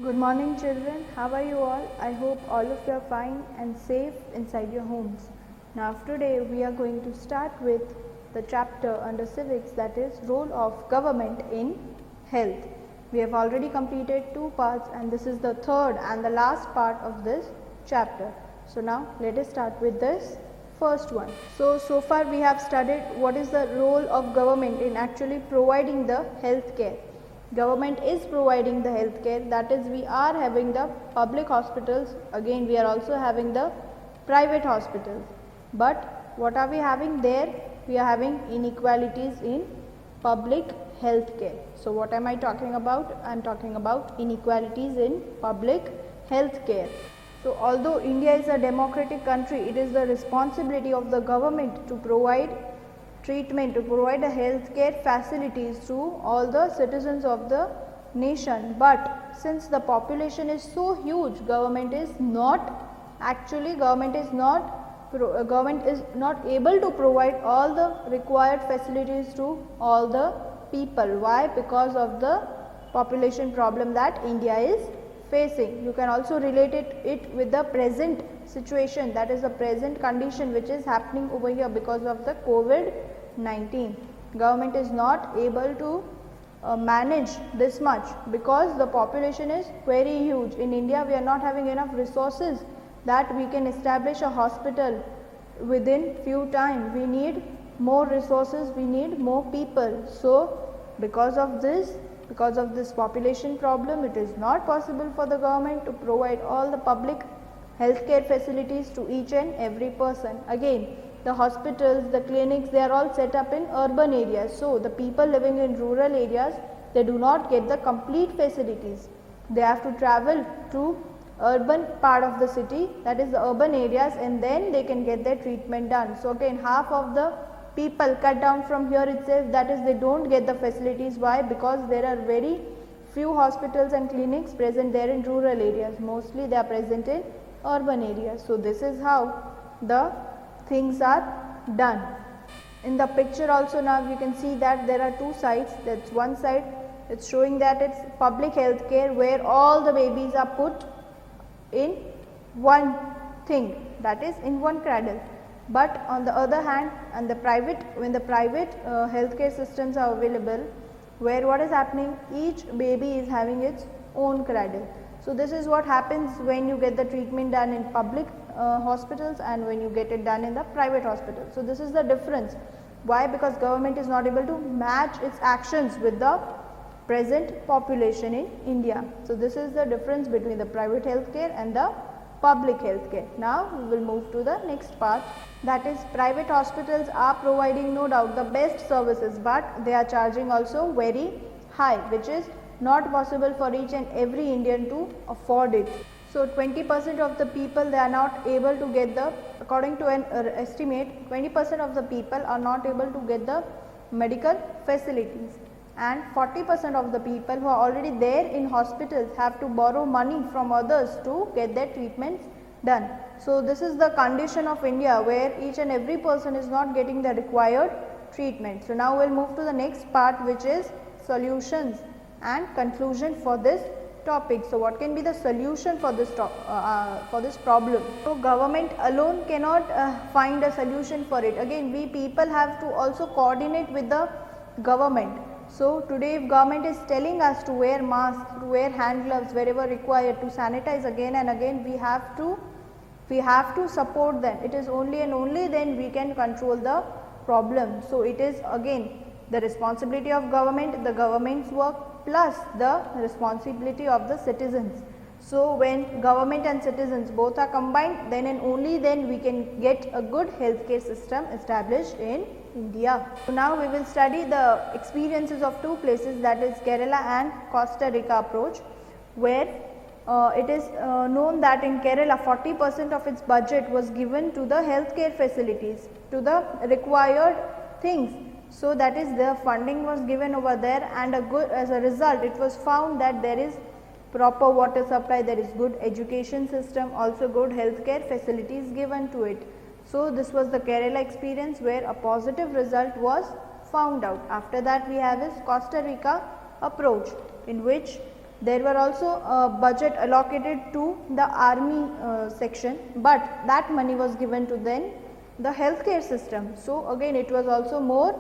Good morning children, how are you all? I hope all of you are fine and safe inside your homes. Now today we are going to start with the chapter under civics, that is role of government in health. We have already completed 2 parts and this is the third and the last part of this chapter. So now let us start with this first one. So far we have studied what is the role of government in actually providing the health care. Government is providing the health care, that is we are having the public hospitals, again we are also having the private hospitals. But what are we having there? We are having inequalities in public health care. So what am I talking about? I am talking about inequalities in public health care. So although India is a democratic country, it is the responsibility of the government to provide treatment, to provide a health care facilities to all the citizens of the nation. But since the population is so huge, government is not able to provide all the required facilities to all the people. Why? Because of the population problem that India is facing. You can also relate it with the present situation, that is the present condition which is happening over here because of the COVID-19. Government is not able to manage this much because the population is very huge. In India we are not having enough resources that we can establish a hospital within few time. We need more resources, we need more people. So because of this population problem, it is not possible for the government to provide all the public healthcare facilities to each and every person. Again, the hospitals, the clinics, they are all set up in urban areas. So the people living in rural areas, they do not get the complete facilities. They have to travel to urban part of the city, that is the urban areas, and then they can get their treatment done. So again, half of the people cut down from here itself, that is they don't get the facilities. Why? Because there are very few hospitals and clinics present there in rural areas, mostly they are present in urban areas. So this is how the things are done. In the picture also now you can see that there are two sides. That's one side, it's showing that it's public health care where all the babies are put in one thing, that is in one cradle. But on the other hand, and when the private healthcare systems are available, where what is happening, each baby is having its own cradle. So this is what happens when you get the treatment done in public hospitals and when you get it done in the private hospitals. So this is the difference. Why? Because government is not able to match its actions with the present population in India. So this is the difference between the private healthcare and the public healthcare. Now we will move to the next part, that is private hospitals are providing no doubt the best services, but they are charging also very high, which is not possible for each and every Indian to afford it. So 20% of the people, they are not able to get the, according to an estimate, 20% of the people are not able to get the medical facilities, and 40% of the people who are already there in hospitals have to borrow money from others to get their treatments done. So this is the condition of India, where each and every person is not getting the required treatment. So now we will move to the next part, which is solutions and conclusion for this topic. So what can be the solution for this problem? So government alone cannot find a solution for it. Again, we people have to also coordinate with the government. So today if government is telling us to wear masks, to wear hand gloves wherever required, to sanitize again and again, we have to support them. It is only and only then we can control the problem. So it is again the responsibility of government, the government's work, plus the responsibility of the citizens. So when government and citizens both are combined, then and only then we can get a good healthcare system established in India. So now we will study the experiences of two places, that is Kerala and Costa Rica approach, where it is known that in Kerala 40% of its budget was given to the healthcare facilities, to the required things. So that is the funding was given over there, and as a result it was found that there is proper water supply, there is good education system, also good healthcare facilities given to it. So this was the Kerala experience where a positive result was found out. After that we have is Costa Rica approach, in which There were also a budget allocated to the army section, but that money was given to then the healthcare system. So again it was also more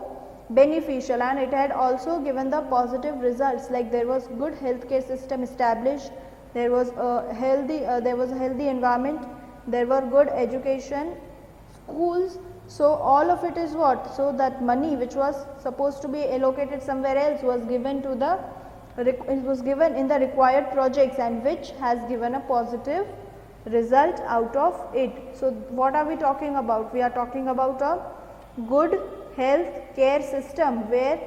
beneficial, and it had also given the positive results, like there was good healthcare system established, there was a healthy environment, there were good education, schools. So all of it is what? So that money which was supposed to be allocated somewhere else was given to the it was given in the required projects, and which has given a positive result out of it. So what are we talking about? We are talking about a good health care system, where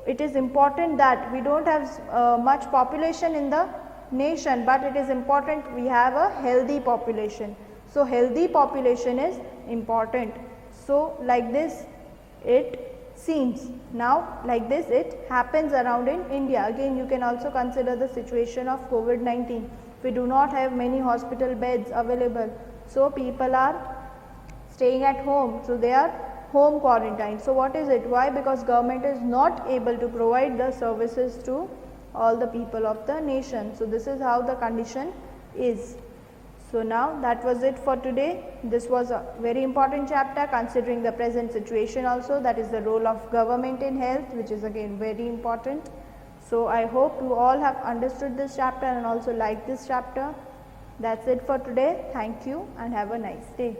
it is important that we don't have much population in the nation, but it is important we have a healthy population. So healthy population is important. So like this it seems. Now like this it happens around in India. Again you can also consider the situation of COVID-19. We do not have many hospital beds available, so people are staying at home, so they are home quarantine. So what is it? Why? Because government is not able to provide the services to all the people of the nation. So this is how the condition is. So now that was it for today. This was a very important chapter considering the present situation also, that is the role of government in health, which is again very important. So I hope you all have understood this chapter and also liked this chapter. That's it for today. Thank you and have a nice day.